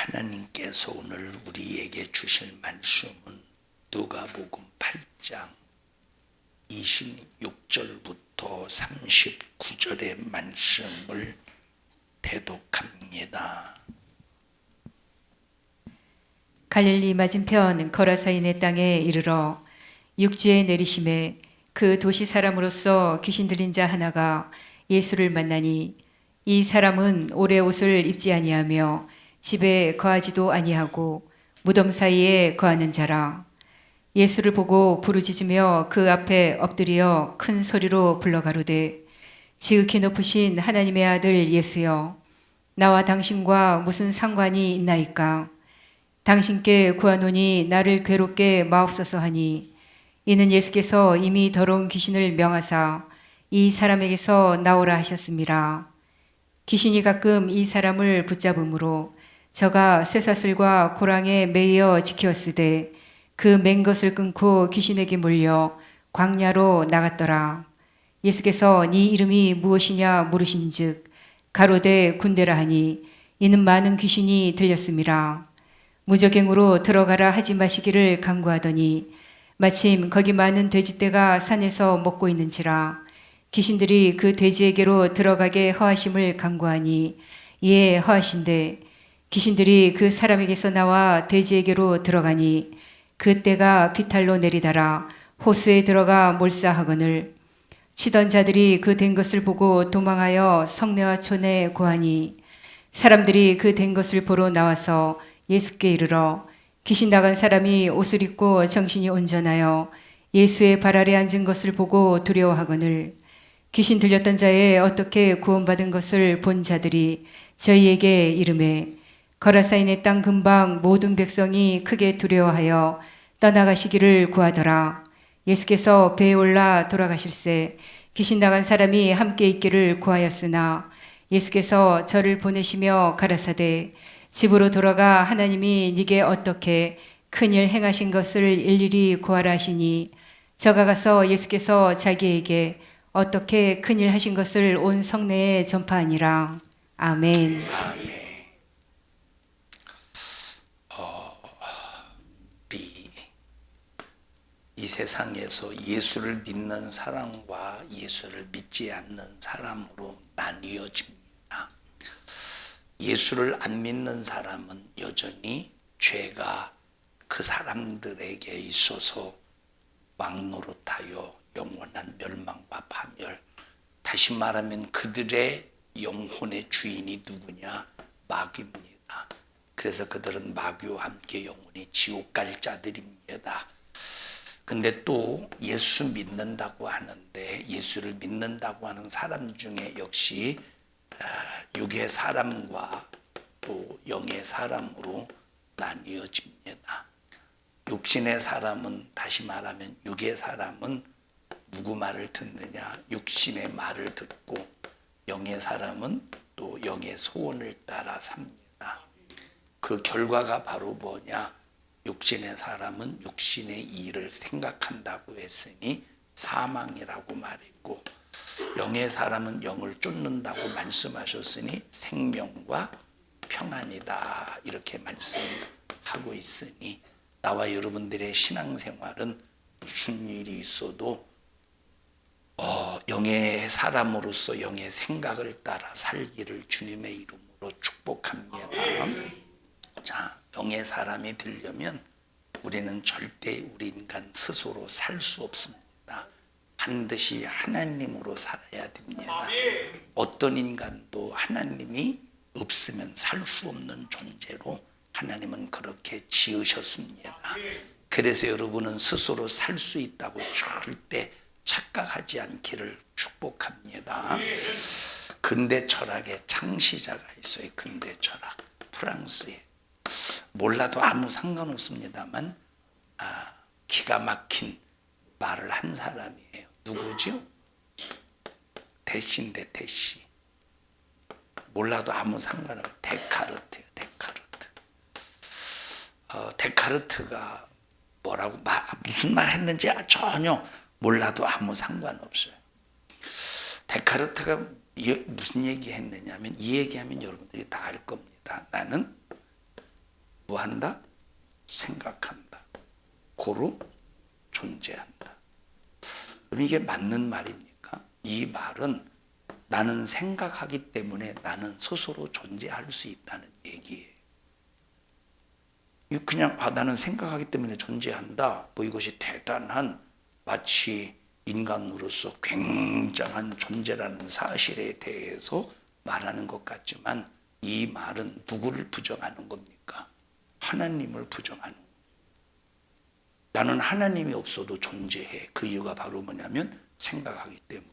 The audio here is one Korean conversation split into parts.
하나님께서 오늘 우리에게 주실 말씀은 누가복음 8장 26절부터 39절의 말씀을 대독합니다. 갈릴리 맞은편 거라사인의 땅에 이르러 육지에 내리심에 그 도시 사람으로서 귀신 들린 자 하나가 예수를 만나니 이 사람은 오래 옷을 입지 아니하며 집에 거하지도 아니하고 무덤 사이에 거하는 자라. 예수를 보고 부르짖으며 그 앞에 엎드려 큰 소리로 불러가로되 지극히 높으신 하나님의 아들 예수여, 나와 당신과 무슨 상관이 있나이까? 당신께 구하노니 나를 괴롭게 마옵소서 하니, 이는 예수께서 이미 더러운 귀신을 명하사 이 사람에게서 나오라 하셨습니다. 귀신이 가끔 이 사람을 붙잡음으로 저가 쇠사슬과 고랑에 매여 지켰으되 그 맨 것을 끊고 귀신에게 몰려 광야로 나갔더라. 예수께서 네 이름이 무엇이냐 물으신즉 가로되 군대라 하니, 이는 많은 귀신이 들렸음이라. 무저갱으로 들어가라 하지 마시기를 간구하더니 마침 거기 많은 돼지떼가 산에서 먹고 있는지라. 귀신들이 그 돼지에게로 들어가게 허하심을 간구하니 이에 허하신대 귀신들이 그 사람에게서 나와 돼지에게로 들어가니 그 떼가 비탈로 내리달아 호수에 들어가 몰사하거늘 치던 자들이 그 된 것을 보고 도망하여 성내와 촌에 고하니, 사람들이 그 된 것을 보러 나와서 예수께 이르러 귀신 나간 사람이 옷을 입고 정신이 온전하여 예수의 발 아래 앉은 것을 보고 두려워하거늘 귀신 들렸던 자의 어떻게 구원받은 것을 본 자들이 저희에게 이르매 거라사인의 땅 근방 모든 백성이 크게 두려워하여 떠나가시기를 구하더라. 예수께서 배에 올라 돌아가실새 귀신 나간 사람이 함께 있기를 구하였으나 예수께서 저를 보내시며 가라사대 집으로 돌아가 하나님이 네게 어떻게 큰일 행하신 것을 일일이 구하라 하시니, 저가 가서 예수께서 자기에게 어떻게 큰일 하신 것을 온 성내에 전파하니라. 아멘. 아멘. 우리 이 세상에서 예수를 믿는 사람과 예수를 믿지 않는 사람으로 나뉘어집니다. 예수를 안 믿는 사람은 여전히 죄가 그 사람들에게 있어서 막노릇하여 영원한 멸망과 파멸, 다시 말하면 그들의 영혼의 주인이 누구냐? 마귀입니다. 그래서 그들은 마귀와 함께 영원히 지옥 갈 자들입니다. 근데 또 예수 믿는다고 하는데, 예수를 믿는다고 하는 사람 중에 역시 육의 사람과 또 영의 사람으로 나뉘어집니다. 육신의 사람은, 다시 말하면 육의 사람은 누구 말을 듣느냐? 육신의 말을 듣고, 영의 사람은 또 영의 소원을 따라 삽니다. 그 결과가 바로 뭐냐? 육신의 사람은 육신의 일을 생각한다고 했으니 사망이라고 말했고, 영의 사람은 영을 쫓는다고 말씀하셨으니 생명과 평안이다, 이렇게 말씀하고 있으니, 나와 여러분들의 신앙생활은 무슨 일이 있어도 영의 사람으로서 영의 생각을 따라 살기를 주님의 이름으로 축복합니다. 자, 영의 사람이 되려면 우리는 절대 우리 인간 스스로 살 수 없습니다. 반드시 하나님으로 살아야 됩니다. 어떤 인간도 하나님이 없으면 살 수 없는 존재로 하나님은 그렇게 지으셨습니다. 그래서 여러분은 스스로 살 수 있다고 절대 착각하지 않기를 축복합니다. 근대 철학의 창시자가 있어요. 근대 철학, 프랑스에. 몰라도 아무 상관없습니다만 기가 막힌 말을 한 사람이에요. 누구죠? 대시인데, 대시. 몰라도 아무 상관없어요. 데카르트예요. 데카르트. 데카르트가 뭐라고 무슨 말 했는지 전혀 몰라도 아무 상관없어요. 데카르트가 무슨 얘기 했느냐면, 이 얘기하면 여러분들이 다 알 겁니다. 나는 뭐 한다? 생각한다. 고로 존재한다. 그럼 이게 맞는 말입니까? 이 말은 나는 생각하기 때문에 나는 스스로 존재할 수 있다는 얘기예요. 그냥 나는 생각하기 때문에 존재한다. 뭐 이것이 대단한 마치 인간으로서 굉장한 존재라는 사실에 대해서 말하는 것 같지만 이 말은 누구를 부정하는 겁니까? 하나님을 부정하는 겁니다. 나는 하나님이 없어도 존재해. 그 이유가 바로 뭐냐면 생각하기 때문에.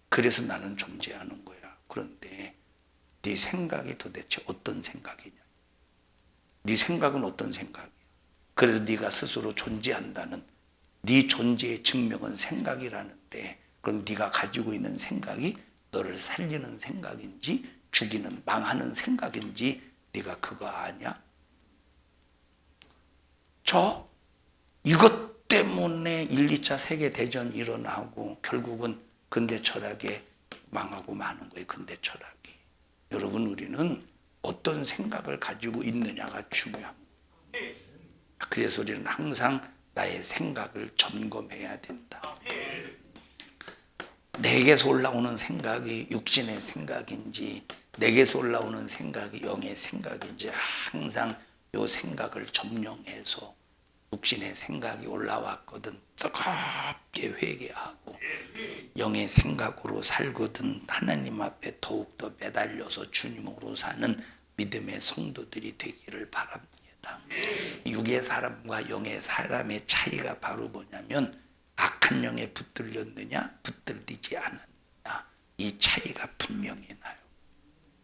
그래서 나는 존재하는 거야. 그런데 네 생각이 도대체 어떤 생각이냐? 네 생각은 어떤 생각이야? 그래서 네가 스스로 존재한다는 네 존재의 증명은 생각이라는데 그럼 네가 가지고 있는 생각이 너를 살리는 생각인지 죽이는 망하는 생각인지 네가 그거 아냐? 이것 때문에 1, 2차 세계대전이 일어나고 결국은 근대 철학에 망하고 마는 거예요. 근대 철학이. 여러분 우리는 어떤 생각을 가지고 있느냐가 중요합니다. 그래서 우리는 항상 나의 생각을 점검해야 된다. 내게서 올라오는 생각이 육신의 생각인지 내게서 올라오는 생각이 영의 생각인지 항상 이 생각을 점령해서 육신의 생각이 올라왔거든 뜨겁게 회개하고 영의 생각으로 살거든 하나님 앞에 더욱더 매달려서 주님으로 사는 믿음의 성도들이 되기를 바랍니다. 육의 사람과 영의 사람의 차이가 바로 뭐냐면 악한 영에 붙들렸느냐 붙들리지 않았느냐 이 차이가 분명히 나요.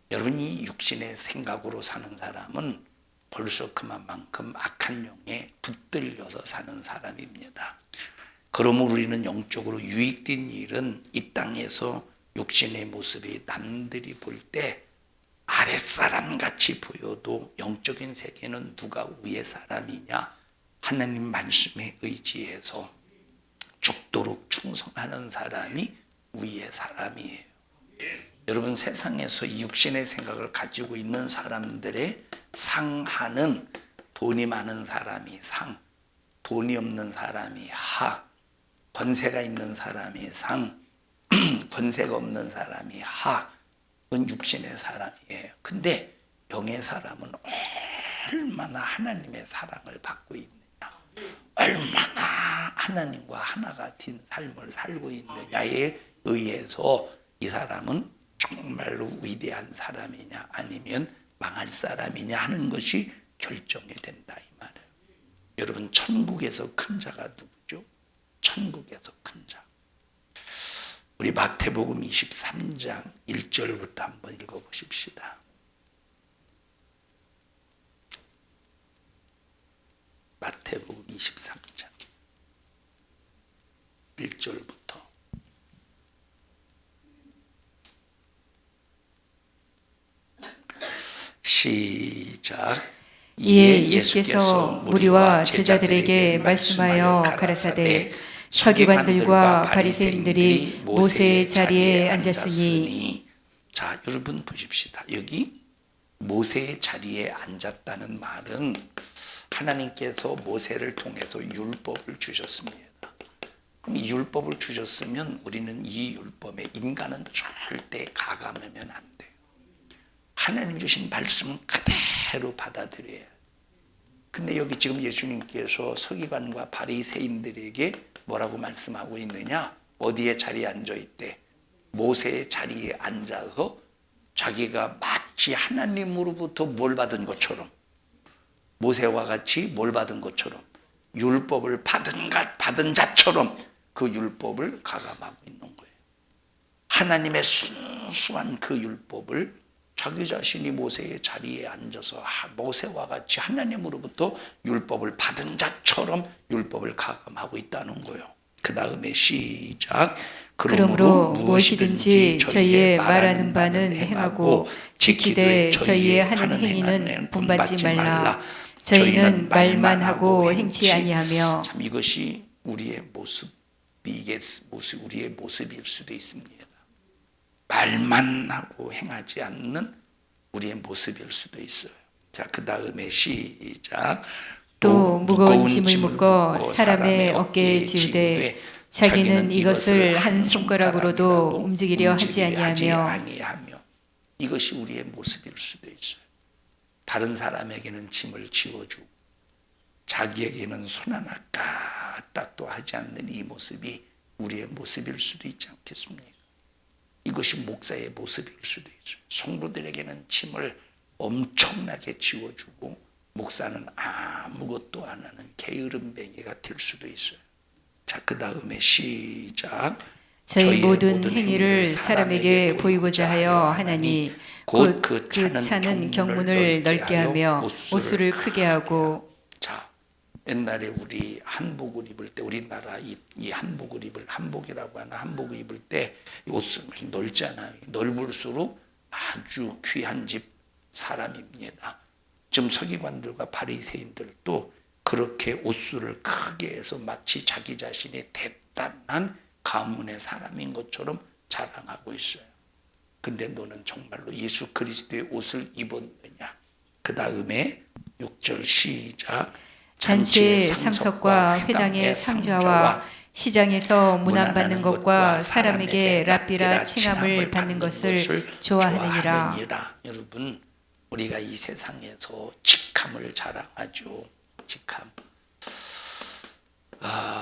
여러분이 육신의 생각으로 사는 사람은 벌써 그만큼 악한 영에 붙들려서 사는 사람입니다. 그러므로 우리는 영적으로 유익된 일은 이 땅에서 육신의 모습이 남들이 볼 때 아랫사람같이 보여도 영적인 세계는 누가 위의 사람이냐? 하나님 말씀에 의지해서 죽도록 충성하는 사람이 위의 사람이에요. 여러분 세상에서 이 육신의 생각을 가지고 있는 사람들의 상하는 돈이 많은 사람이 상, 돈이 없는 사람이 하, 권세가 있는 사람이 상, 권세가 없는 사람이 하, 그건 육신의 사람이에요. 근데 영의 사람은 얼마나 하나님의 사랑을 받고 있느냐, 얼마나 하나님과 하나가 된 삶을 살고 있느냐에 의해서 이 사람은 정말로 위대한 사람이냐 아니면 망할 사람이냐 하는 것이 결정이 된다 이 말이에요. 여러분 천국에서 큰 자가 누구죠? 천국에서 큰 자. 우리 마태복음 23장 1절부터 한번 읽어보십시다. 마태복음 23장 1절부터 시작. 이에 예수께서 무리와 제자들에게 말씀하여 가라사대 서기관들과 바리새인들이 모세의 자리에 앉았으니. 자, 여러분 보십시다. 여기 모세의 자리에 앉았다는 말은 하나님께서 모세를 통해서 율법을 주셨습니다. 그럼 이 율법을 주셨으면 우리는 이 율법에 인간은 절대 가감하면 안 돼요. 하나님 주신 말씀은 그대로 받아들여야 돼요. 근데 여기 지금 예수님께서 서기관과 바리새인들에게 뭐라고 말씀하고 있느냐? 어디에 자리에 앉아있대? 모세의 자리에 앉아서 자기가 마치 하나님으로부터 뭘 받은 것처럼 모세와 같이 뭘 받은 것처럼 율법을 받은 자처럼 그 율법을 가감하고 있는 거예요. 하나님의 순수한 그 율법을 자기 자신이 모세의 자리에 앉아서 모세와 같이 하나님으로부터 율법을 받은 자처럼 율법을 가감하고 있다는 거예요. 그 다음에 시작. 그러므로 무엇이든지 저희의 말하는 바는 행하고 지키되 저희의 하는 행위는 본받지 말라. 저희는 말만 하고 행치 아니하며. 참 이것이 우리의 우리의 모습일 수도 있습니다. 말만 하고 행하지 않는 우리의 모습일 수도 있어요. 자, 그 다음에 시작. 또 무거운 짐을 묶어 사람의 어깨에 지우되 자기는 이것을 한 손가락으로도 움직이려 하지 아니하며. 이것이 우리의 모습일 수도 있어요. 다른 사람에게는 짐을 지워주고 자기에게는 손 하나 까딱도 하지 않는 이 모습이 우리의 모습일 수도 있지 않겠습니까? 이것이 목사의 모습일 수도 있어요. 성도들에게는 짐을 엄청나게 지워주고 목사는 아무것도 안 하는 게으름뱅이가 될 수도 있어요. 자, 그 다음에 시작. 저희 모든 행위를 사람에게 보이고자 하여 하나니 곧 그 차는 경문을 넓게 하며 옷수를 크게 하고. 자, 옛날에 우리 한복을 입을 때 우리나라 이 한복을 입을 한복이라고 하나 한복을 입을 때 옷수를 넓잖아요. 넓을수록 아주 귀한 집 사람입니다. 지금 서기관들과 바리새인들도 그렇게 옷수를 크게 해서 마치 자기 자신이 대단한 가문의 사람인 것처럼 자랑하고 있어요. 근데 너는 정말로 예수 그리스도의 옷을 입었느냐? 그 다음에 6절 시작. 잔치의 상석과 회당의 상좌와 시장에서 문안받는 것과 사람에게 랍비라 칭함을 받는 것을 좋아하느니라. 여러분, 우리가 이 세상에서 직함을 자랑하죠. 직함.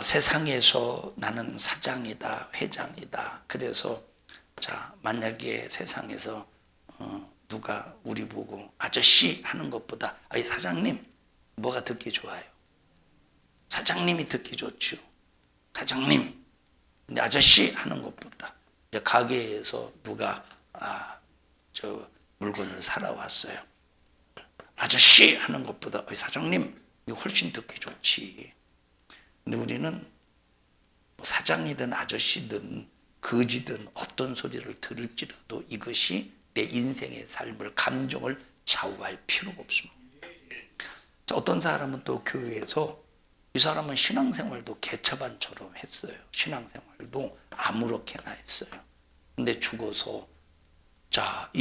세상에서 나는 사장이다, 회장이다. 그래서 자, 만약에 세상에서 누가 우리 보고 아저씨 하는 것보다 사장님 뭐가 듣기 좋아요? 사장님이 듣기 좋죠. 사장님. 근데 아저씨 하는 것보다 이제 가게에서 누가 저 물건을 사러 왔어요. 아저씨 하는 것보다 사장님 이거 훨씬 듣기 좋지. 근데 우리는 사장이든 아저씨든 거지든 어떤 소리를 들을지라도 이것이 내 인생의 삶을 감정을 좌우할 필요가 없습니다. 자, 어떤 사람은 또 교회에서 이 사람은 신앙생활도 개차반처럼 했어요. 신앙생활도 아무렇게나 했어요. 근데 죽어서 자,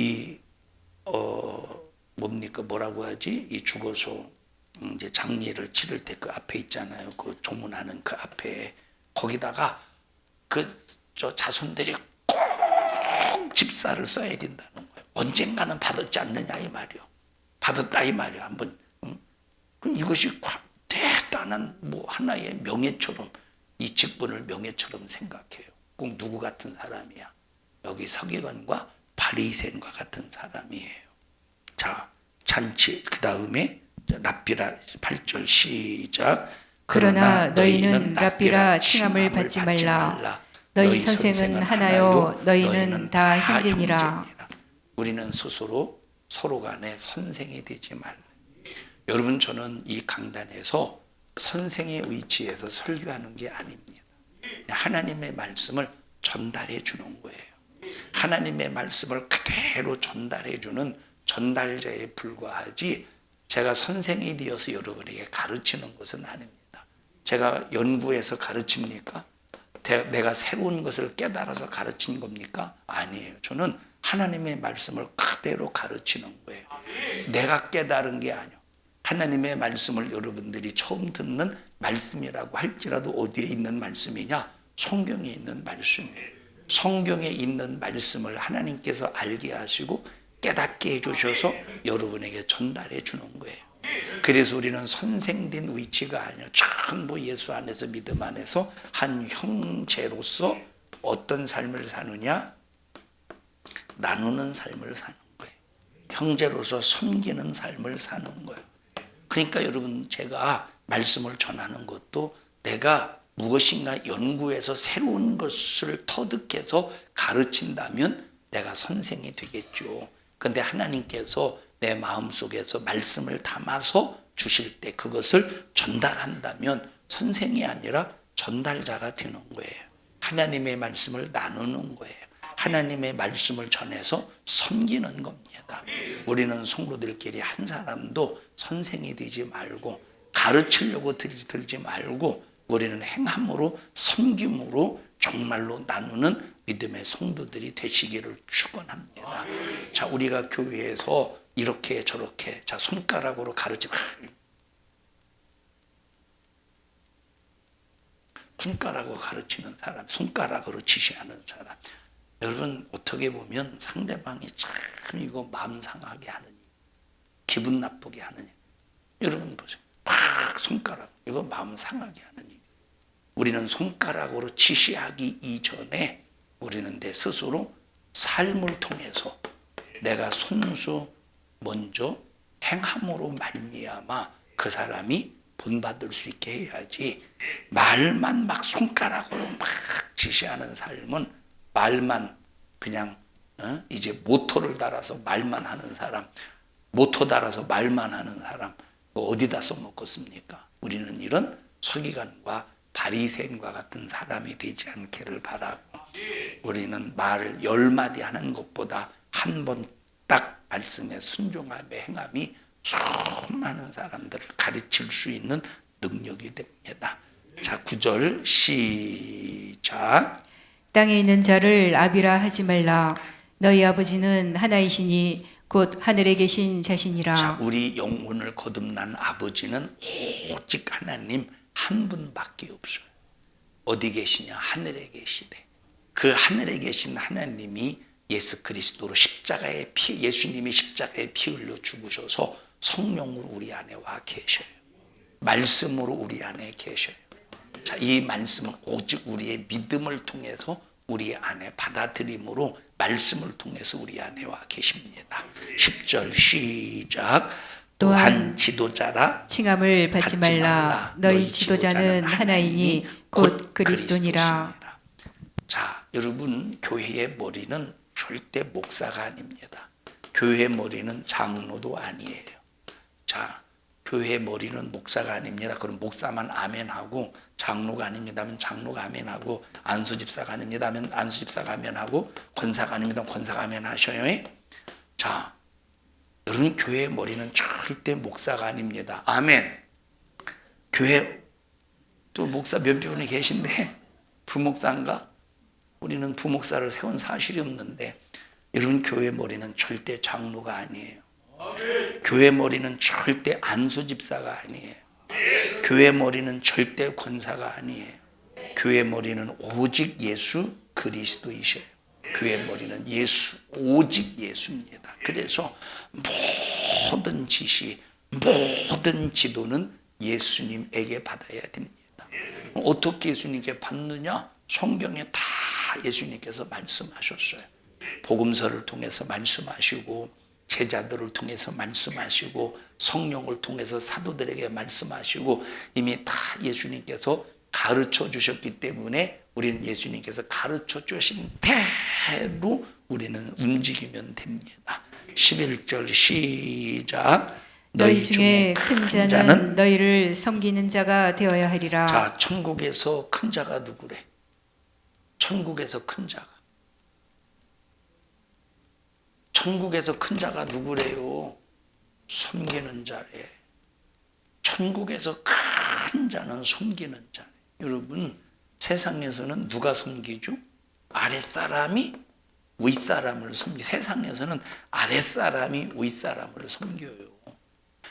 뭐라고 하지? 이 죽어서 이제 장례를 치를 때 그 앞에 있잖아요. 그 조문하는 그 앞에 거기다가 저 자손들이 꼭 집사를 써야 된다는 거예요. 언젠가는 받았지 않느냐 이 말이요. 받았다 이 말이요. 한번. 그럼 이것이 대단한 하나의 명예처럼 이 직분을 명예처럼 생각해요. 꼭 누구 같은 사람이야? 여기 서기관과 바리새인과 같은 사람이에요. 자, 잔치 그 다음에 랍비라 8절 시작. 그러나 너희는 랍비라 칭함을 받지 말라. 너희 선생은 하나요 너희는 다 형제니라. 우리는 스스로 서로 간에 선생이 되지 말라. 여러분, 저는 이 강단에서 선생의 위치에서 설교하는 게 아닙니다. 하나님의 말씀을 전달해 주는 거예요. 하나님의 말씀을 그대로 전달해 주는 전달자에 불과하지 제가 선생이 되어서 여러분에게 가르치는 것은 아닙니다. 제가 연구해서 가르칩니까? 내가 새로운 것을 깨달아서 가르친 겁니까? 아니에요. 저는 하나님의 말씀을 그대로 가르치는 거예요. 내가 깨달은 게 아니에요. 하나님의 말씀을 여러분들이 처음 듣는 말씀이라고 할지라도 어디에 있는 말씀이냐? 성경에 있는 말씀이에요. 성경에 있는 말씀을 하나님께서 알게 하시고 깨닫게 해주셔서 여러분에게 전달해 주는 거예요. 그래서 우리는 선생된 위치가 아니라 전부 예수 안에서 믿음 안에서 한 형제로서 어떤 삶을 사느냐? 나누는 삶을 사는 거예요. 형제로서 섬기는 삶을 사는 거예요. 그러니까 여러분, 제가 말씀을 전하는 것도 내가 무엇인가 연구해서 새로운 것을 터득해서 가르친다면 내가 선생이 되겠죠. 그런데 하나님께서 내 마음속에서 말씀을 담아서 주실 때 그것을 전달한다면 선생이 아니라 전달자가 되는 거예요. 하나님의 말씀을 나누는 거예요. 하나님의 말씀을 전해서 섬기는 겁니다. 우리는 성도들끼리 한 사람도 선생이 되지 말고 가르치려고 들지 말고 우리는 행함으로 섬김으로 정말로 나누는 믿음의 성도들이 되시기를 축원합니다. 자, 우리가 교회에서 이렇게 저렇게 자 손가락으로 가르치면 손가락으로 가르치는 사람, 손가락으로 지시하는 사람. 여러분 어떻게 보면 상대방이 참 이거 마음 상하게 하는 일, 기분 나쁘게 하는 일. 여러분 보세요. 팍 손가락 이거 마음 상하게 하는 일. 우리는 손가락으로 지시하기 이전에 우리는 내 스스로 삶을 통해서 내가 손수 먼저 행함으로 말미암아 그 사람이 본받을 수 있게 해야지. 말만 막 손가락으로 막 지시하는 삶은 말만 그냥 이제 모터를 달아서 말만 하는 사람, 모터 달아서 말만 하는 사람 어디다 써먹겠습니까? 우리는 이런 서기관과 바리새인과 같은 사람이 되지 않기를 바라고, 우리는 말을 10마디 하는 것보다 한 번 딱 말씀에 순종함에 행함이 수많은 사람들을 가르칠 수 있는 능력이 됩니다. 자, 9절 시작. 땅에 있는 자를 아비라 하지 말라. 너희 아버지는 하나이시니 곧 하늘에 계신 자신이라. 자, 우리 영혼을 거듭난 아버지는 오직 하나님 한 분밖에 없어요. 어디 계시냐? 하늘에 계시대. 그 하늘에 계신 하나님이 예수 그리스도로 십자가에 예수님이 십자가에 피 흘려 죽으셔서 성령으로 우리 안에 와 계셔요. 말씀으로 우리 안에 계셔요. 자, 이 말씀은 오직 우리의 믿음을 통해서 우리 안에 받아들임으로 말씀을 통해서 우리 안에 와 계십니다. 10절 시작. 또한 지도자라 칭함을 받지 말라. 너희 지도자는 하나이니 곧 그리스도니라. 자, 여러분 교회의 머리는 절대 목사가 아닙니다. 교회의 머리는 장로도 아니에요. 자, 교회의 머리는 목사가 아닙니다. 그럼 목사만 아멘하고, 장로가 아닙니다 하면 장로가 아멘하고, 안수집사가 아닙니다 하면 안수집사가 아멘하고, 권사가 아닙니다 권사가 아멘하셔요. 자, 여러분 교회의 머리는 절대 목사가 아닙니다. 아멘. 교회 또 목사 몇 분이 계신데 부목사인가? 우리는 부목사를 세운 사실이 없는데, 여러분 교회 머리는 절대 장로가 아니에요. 교회 머리는 절대 안수집사가 아니에요. 교회 머리는 절대 권사가 아니에요. 교회 머리는 오직 예수 그리스도이셔요. 교회 머리는 예수, 오직 예수입니다. 그래서 모든 지시, 모든 지도는 예수님에게 받아야 됩니다. 어떻게 예수님께 받느냐? 성경에 다 예수님께서 말씀하셨어요. 복음서를 통해서 말씀하시고, 제자들을 통해서 말씀하시고, 성령을 통해서 사도들에게 말씀하시고, 이미 다 예수님께서 가르쳐 주셨기 때문에 우리는 예수님께서 가르쳐 주신 대로 우리는 움직이면 됩니다. 11절 시작. 너희 중에 큰 자는 너희를 섬기는 자가 되어야 하리라. 자, 천국에서 큰 자가 누구래? 천국에서 큰 자가. 천국에서 큰 자가 누구래요? 섬기는 자래. 천국에서 큰 자는 섬기는 자래. 여러분, 세상에서는 누가 섬기죠? 아랫사람이 윗사람을 섬기. 세상에서는 아랫사람이 윗사람을 섬겨요.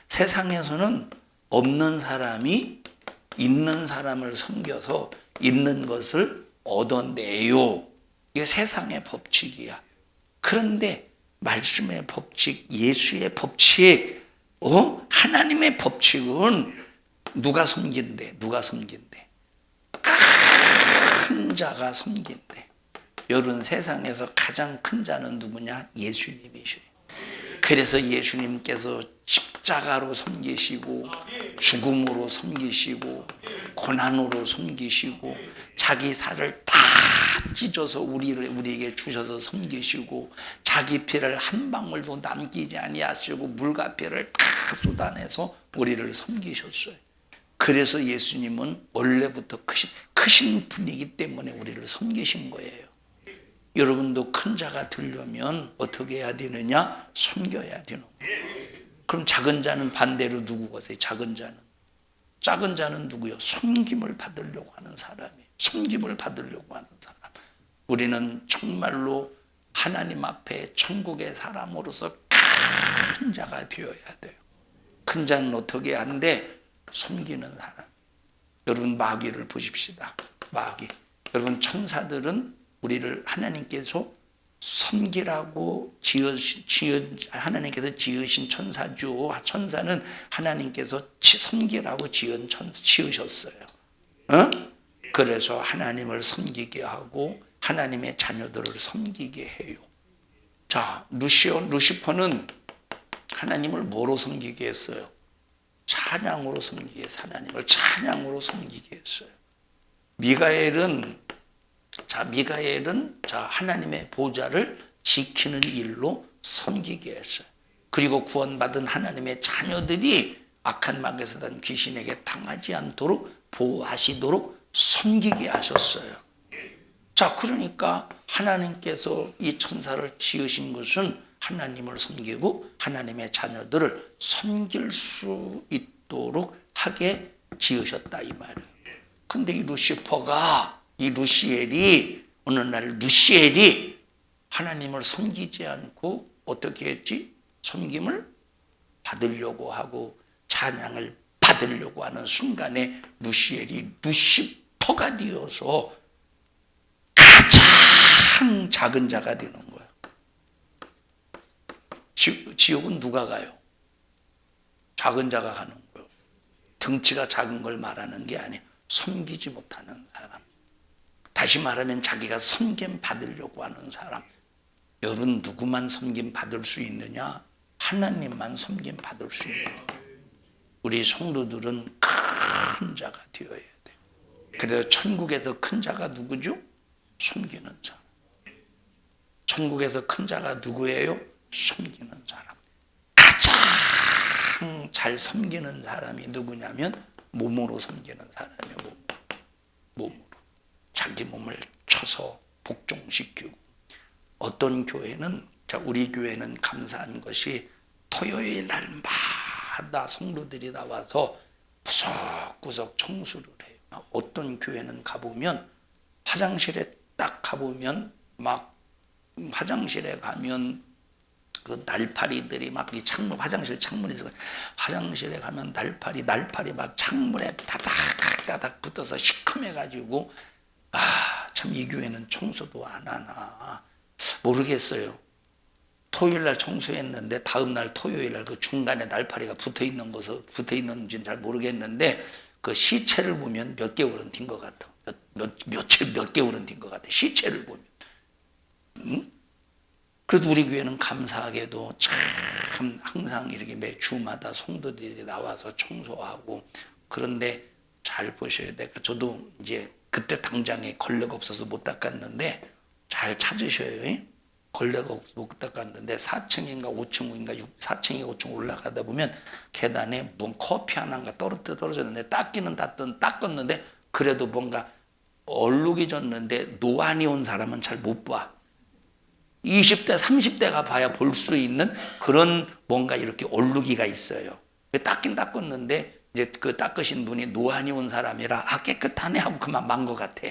세상에서는 없는 사람이 있는 사람을 섬겨서 있는 것을 얻어내요. 이게 세상의 법칙이야. 그런데 말씀의 법칙, 예수의 법칙, 하나님의 법칙은 누가 섬긴대? 누가 섬긴대? 큰 자가 섬긴대. 여러분, 세상에서 가장 큰 자는 누구냐? 예수님이셔요. 그래서 예수님께서 십자가로 섬기시고, 죽음으로 섬기시고, 고난으로 섬기시고, 자기 살을 다 찢어서 우리에게 주셔서 섬기시고, 자기 피를 한 방울도 남기지 아니하시고 물과 피를 다 쏟아내서 우리를 섬기셨어요. 그래서 예수님은 원래부터 크신 분이기 때문에 우리를 섬기신 거예요. 여러분도 큰 자가 되려면 어떻게 해야 되느냐? 섬겨야 되는 거예요. 그럼 작은 자는 반대로 누구겠어요? 작은 자는 누구요? 섬김을 받으려고 하는 사람이에요. 섬김을 받으려고 하는 사람. 우리는 정말로 하나님 앞에 천국의 사람으로서 큰 자가 되어야 돼요. 큰 자는 어떻게 하는데? 섬기는 사람. 여러분 마귀를 보십시다. 마귀. 여러분 천사들은 우리를 하나님께서 섬기라고 하나님께서 지으신 천사죠. 천사는 하나님께서 섬기라고 지으셨어요. 그래서 하나님을 섬기게 하고 하나님의 자녀들을 섬기게 해요. 자, 루시퍼는 하나님을 뭐로 섬기게 했어요? 찬양으로 섬기게 해서 하나님을 찬양으로 섬기게 했어요. 미가엘은 하나님의 보좌를 지키는 일로 섬기게 했어요. 그리고 구원받은 하나님의 자녀들이 악한 마귀에서 난 귀신에게 당하지 않도록 보호하시도록 섬기게 하셨어요. 자, 그러니까 하나님께서 이 천사를 지으신 것은 하나님을 섬기고 하나님의 자녀들을 섬길 수 있도록 하게 지으셨다 이 말이에요. 근데 이 루시엘이 어느 날 루시엘이 하나님을 섬기지 않고 어떻게 했지? 섬김을 받으려고 하고 찬양을 받으려고 하는 순간에 루시엘이 루시퍼가 되어서 가장 작은 자가 되는 거야. 지옥은 누가 가요? 작은 자가 가는 거예요. 등치가 작은 걸 말하는 게 아니에요. 섬기지 못하는 사람. 다시 말하면 자기가 섬김 받으려고 하는 사람. 여러분 누구만 섬김 받을 수 있느냐? 하나님만 섬김 받을 수 있는 거예요. 우리 성도들은 큰 자가 되어야 돼요. 그래서 천국에서 큰 자가 누구죠? 섬기는 사람. 천국에서 큰 자가 누구예요? 섬기는 사람. 가장 잘 섬기는 사람이 누구냐면 몸으로 섬기는 사람이에요. 몸으로. 자기 몸을 쳐서 복종시키고. 어떤 교회는, 자, 우리 교회는 감사한 것이 토요일 날마다 성도들이 나와서 구석구석 청소를 해요. 어떤 교회는 가보면 화장실에 딱 가보면 막 화장실에 가면 그 날파리들이 막 이 창문, 화장실 창문에 있어. 화장실에 가면 날파리 막 창문에 다닥다닥 붙어서 시커매가지고, 참 이 교회는 청소도 안 하나 모르겠어요. 토요일 날 청소했는데 다음날 토요일 날 그 중간에 날파리가 붙어 있는지는 잘 모르겠는데 그 시체를 보면 몇 개월은 된 것 같아. 몇 개월은 된 것 같아. 시체를 보면. 응? 그래도 우리 교회는 감사하게도 참 항상 이렇게 매 주마다 성도들이 나와서 청소하고. 그런데 잘 보셔야 돼요. 저도 이제 그때 당장에 걸레가 없어서 못 닦았는데 잘 찾으셔요. 걸레가 없어서 못 닦았는데 4층인가 5층인가 4층인가 5층 올라가다 보면 계단에 뭔 커피 하나가 떨어졌는데 닦았는데 그래도 뭔가 얼룩이 졌는데 노안이 온 사람은 잘 못 봐. 20대 30대가 봐야 볼 수 있는 그런 뭔가 이렇게 얼룩이가 있어요. 닦긴 닦았는데 이제 그 닦으신 분이 노안이 온 사람이라 깨끗하네 하고 그만 만 것 같아.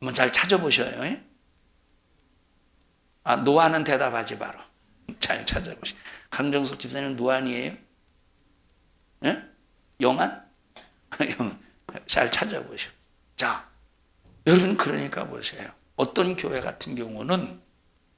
한번 잘 찾아보셔요. 노안은 대답하지 마라. 잘 찾아보시오. 강정숙 집사님 노안이에요? 예? 영안? 잘 찾아보시오. 자, 여러분 그러니까 보세요. 어떤 교회 같은 경우는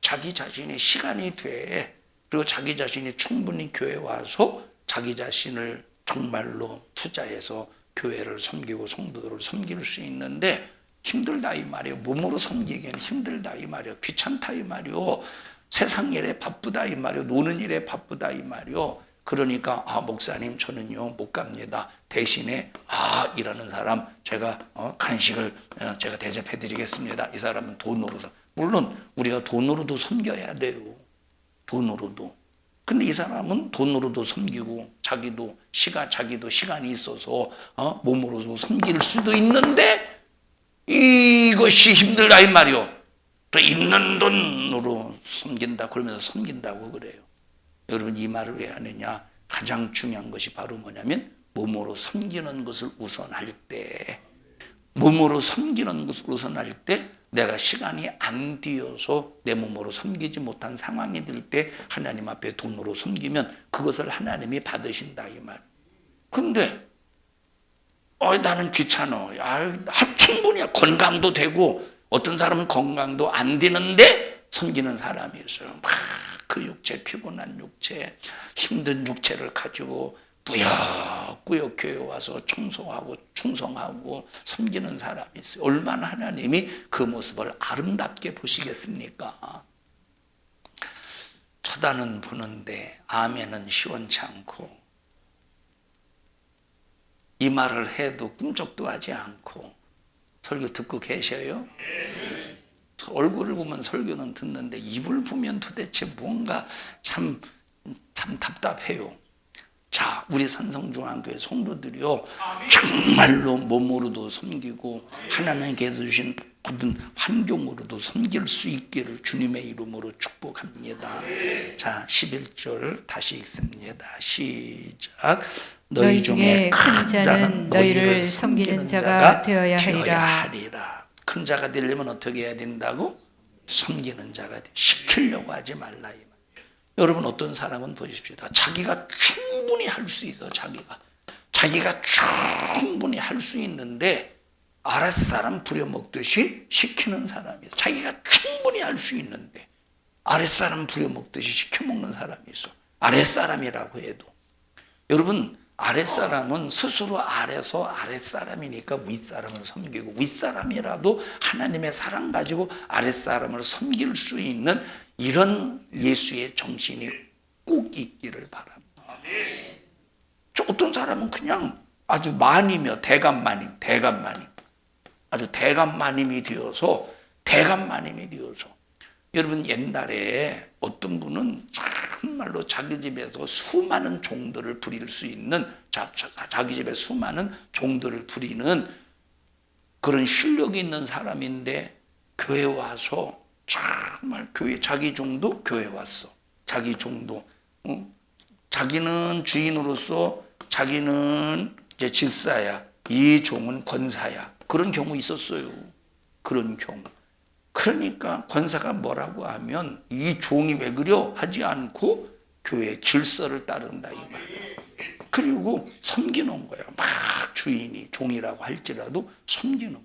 자기 자신의 시간이 돼. 그리고 자기 자신이 충분히 교회 와서 자기 자신을 정말로 투자해서 교회를 섬기고 성도들을 섬길 수 있는데 힘들다 이 말이에요. 몸으로 섬기기는 힘들다 이 말이에요. 귀찮다 이 말이에요. 세상 일에 바쁘다 이 말이에요. 노는 일에 바쁘다 이 말이에요. 그러니까 목사님 저는요 못 갑니다. 대신에 이라는 사람 제가 간식을 제가 대접해 드리겠습니다. 이 사람은 돈으로. 물론 우리가 돈으로도 섬겨야 돼요. 돈으로도. 근데 이 사람은 돈으로도 섬기고 자기도 시간이 있어서 몸으로도 섬길 수도 있는데 이것이 힘들다 이 말이요. 또 있는 돈으로 섬긴다 그러면서 섬긴다고 그래요. 여러분 이 말을 왜 하느냐? 가장 중요한 것이 바로 뭐냐면 몸으로 섬기는 것을 우선할 때 몸으로 섬기는 것으로서 날 때 내가 시간이 안 뒤어서 내 몸으로 섬기지 못한 상황이 될 때 하나님 앞에 돈으로 섬기면 그것을 하나님이 받으신다 이 말. 근데 나는 귀찮아. 충분히 건강도 되고 어떤 사람은 건강도 안 되는데 섬기는 사람이 있어요. 막 그 육체, 피곤한 육체, 힘든 육체를 가지고 꾸역꾸역 교회 와서 청소하고 충성하고 섬기는 사람이 있어요. 얼마나 하나님이 그 모습을 아름답게 보시겠습니까? 쳐다는 보는데 아멘은 시원치 않고 이 말을 해도 꿈쩍도 하지 않고 설교 듣고 계셔요? 얼굴을 보면 설교는 듣는데 입을 보면 도대체 뭔가 참 답답해요. 자, 우리 산성중앙교회 성도들이요, 정말로 몸으로도 섬기고 하나님께서 주신 모든 환경으로도 섬길 수 있기를 주님의 이름으로 축복합니다. 자, 11절 다시 읽습니다. 시작. 너희 중에 큰 자는 너희를 섬기는 자가 되어야 하리라. 큰 자가 되려면 어떻게 해야 된다고? 섬기는 자가 돼. 시키려고 하지 말라. 여러분, 어떤 사람은 보십시오. 자기가 충분히 할 수 있어. 자기가 충분히 할 수 있는데 아랫사람 부려먹듯이 시키는 사람이 있어. 자기가 충분히 할 수 있는데 아랫사람 부려먹듯이 시켜먹는 사람이 있어. 아랫사람이라고 해도. 여러분, 아랫사람은 스스로 아래서 아랫사람이니까 윗사람을 섬기고, 윗사람이라도 하나님의 사랑 가지고 아랫사람을 섬길 수 있는 이런 예수의 정신이 꼭 있기를 바랍니다. 어떤 사람은 그냥 아주 만이며 대감마님, 아주 대감마님이 되어서 여러분, 옛날에 어떤 분은 정말로 자기 집에서 수많은 종들을 부릴 수 있는, 자기 집에 수많은 종들을 부리는 그런 실력이 있는 사람인데 교회 와서 정말 자기 종도 교회 왔어. 자기 종도 자기는 주인으로서 자기는 이제 질사야, 이 종은 권사야. 그런 경우 있었어요. 그런 경우. 그러니까 권사가 뭐라고 하면 이 종이 왜 그려? 하지 않고 교회 질서를 따른다 이 말이에요. 그리고 섬기는 거야. 막 주인이 종이라고 할지라도 섬기는 거야.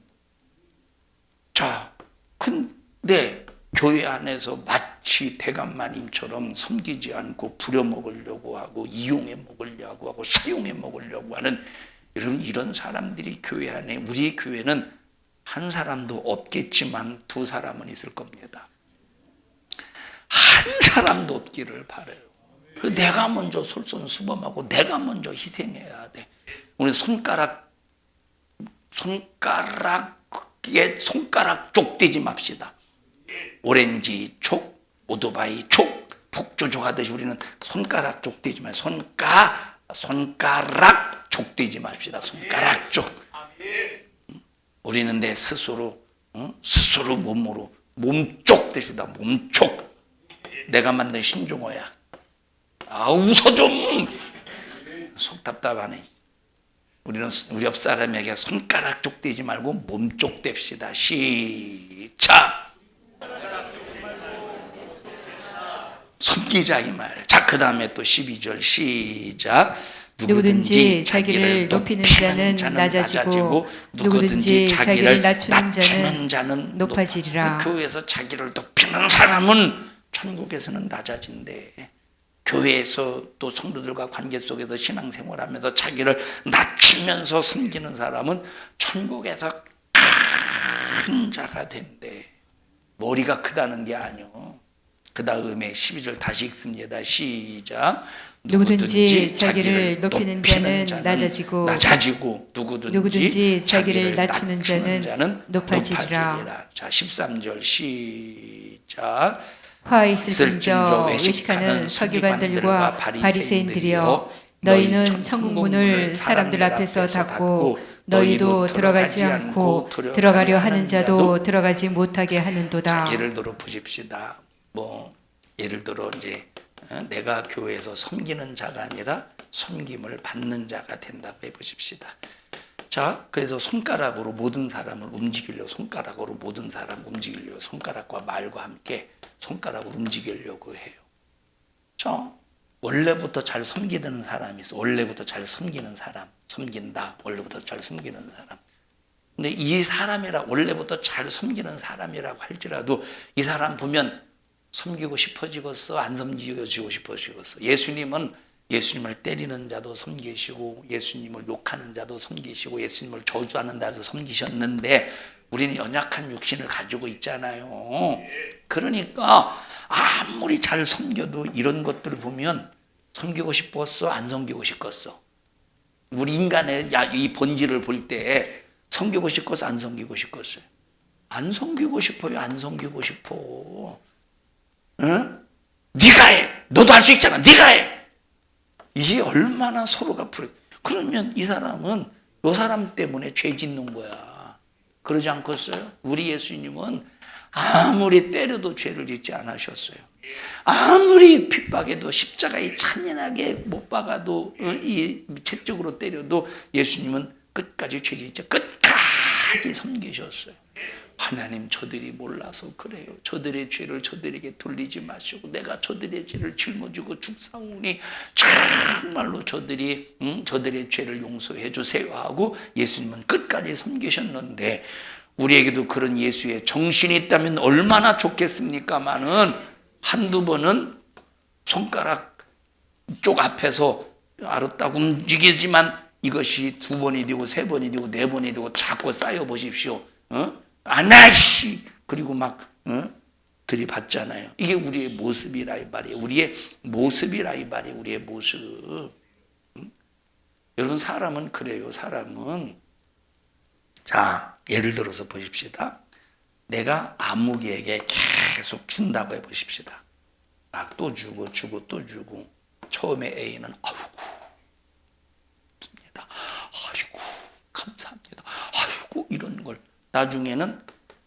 자, 근데 교회 안에서 마치 대감마님처럼 섬기지 않고 부려먹으려고 하고 이용해 먹으려고 하고 사용해 먹으려고 하는 여러분, 이런 사람들이 교회 안에, 우리 교회는 한 사람도 없겠지만 두 사람은 있을 겁니다. 한 사람도 없기를 바라요. 내가 먼저 솔선수범하고 내가 먼저 희생해야 돼. 우리 손가락 쪽 떼지 맙시다. 오렌지 쪽, 오토바이 쪽, 폭주족 하듯이 우리는 손가락 쪽 떼지 마요. 손가락 쪽 떼지 맙시다. 손가락 쪽. 우리는 내 스스로 몸으로 몸쪽 됩시다. 몸쪽. 내가 만든 신종호야. 웃어 좀. 속 답답하네. 우리는 우리 옆 사람에게 손가락 쪽 떼지 말고 몸쪽 뗍시다. 시작. 섬기자 이 말. 자, 그 다음에 또 12절 시작. 누구든지 자기를 높이는 자는 낮아지고 누구든지 자기를 낮추는 자는 높아지리라. 교회에서 자기를 높이는 사람은 천국에서는 낮아진대. 교회에서 또 성도들과 관계 속에서 신앙생활하면서 자기를 낮추면서 섬기는 사람은 천국에서 큰 자가 된대. 머리가 크다는 게 아니요. 그 다음에 12절 다시 읽습니다. 시작. 누구든지 자기를 높이는 자는 낮아지고 누구든지 자기를 낮추는 자는 높아지리라. 자, 13절 시작. 화 있을진저 외식하는 서기관들과 바리새인들이여, 너희는 천국 문을 사람들 앞에서 닫고 너희도 들어가지 않고 들어가려 하는 자도 들어가지 못하게 하는도다. 예를 들어 보십시다. 예를 들어 이제 내가 교회에서 섬기는 자가 아니라 섬김을 받는 자가 된다고 해보십시다. 자, 그래서 손가락으로 모든 사람을 움직이려고, 손가락으로 모든 사람을 움직이려고, 손가락과 말과 함께 손가락으로 움직이려고 해요. 자, 원래부터 잘 섬기는 사람이 있어. 원래부터 잘 섬기는 사람, 섬긴다. 원래부터 잘 섬기는 사람. 근데 이 사람이라, 원래부터 잘 섬기는 사람이라고 할지라도 이 사람 보면 섬기고 싶어지겠어? 안 섬기고 싶어지겠어? 예수님을 때리는 자도 섬기시고, 예수님을 욕하는 자도 섬기시고, 예수님을 저주하는 자도 섬기셨는데, 우리는 연약한 육신을 가지고 있잖아요. 그러니까 아무리 잘 섬겨도 이런 것들을 보면 섬기고 싶었어? 안 섬기고 싶었어? 우리 인간의 이 본질을 볼 때 섬기고 싶었어? 안 섬기고 싶었어요? 안 섬기고 싶어요? 안 섬기고 싶어? 응? 네가 해! 너도 할 수 있잖아! 네가 해! 이게 얼마나 서로가 그러면 이 사람은 이 사람 때문에 죄 짓는 거야. 그러지 않겠어요? 우리 예수님은 아무리 때려도 죄를 짓지 않으셨어요. 아무리 핍박해도 십자가에 잔인하게 못 박아도 이 채찍으로 때려도 예수님은 끝까지 죄 짓지, 끝까지 섬기셨어요. 하나님, 저들이 몰라서 그래요. 저들의 죄를 저들에게 돌리지 마시고 내가 저들의 죄를 짊어지고 죽사오니 정말로 저들의 죄를 용서해 주세요 하고 예수님은 끝까지 섬기셨는데, 우리에게도 그런 예수의 정신이 있다면 얼마나 좋겠습니까마는, 한두 번은 손가락 쪽 앞에서 알았다고 움직이지만 이것이 두 번이 되고 세 번이 되고 네 번이 되고 자꾸 쌓여 보십시오. 아나씨! 그리고 막 들이받잖아요. 이게 우리의 모습이라 이 말이에요. 우리의 모습이라 이 말이에요. 우리의 모습. 여러분, 사람은 그래요. 사람은, 자, 예를 들어서 보십시다. 내가 아무개에게 계속 준다고 해보십시다. 막 또 주고 또 주고. 처음에 A는 아이고 줍니다. 아이고 감사합니다. 아이고 이런 걸 나중에는